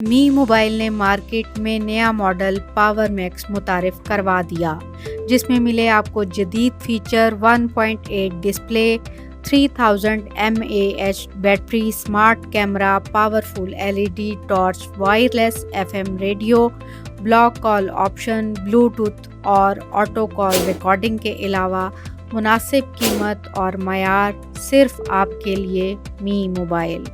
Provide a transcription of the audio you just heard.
मी mobile ने market में नया मॉडल पावर मैक्स मुतारिफ करवा दिया, जिसमें मिले आपको जदीद feature 1.8 display, 3000 mAh battery, smart camera, powerful LED torch, wireless FM radio, block call option, Bluetooth और ऑटो कॉल रिकॉर्डिंग के अलावा मुनासिब कीमत और मयार सिर्फ आपके लिए मी मोबाइल।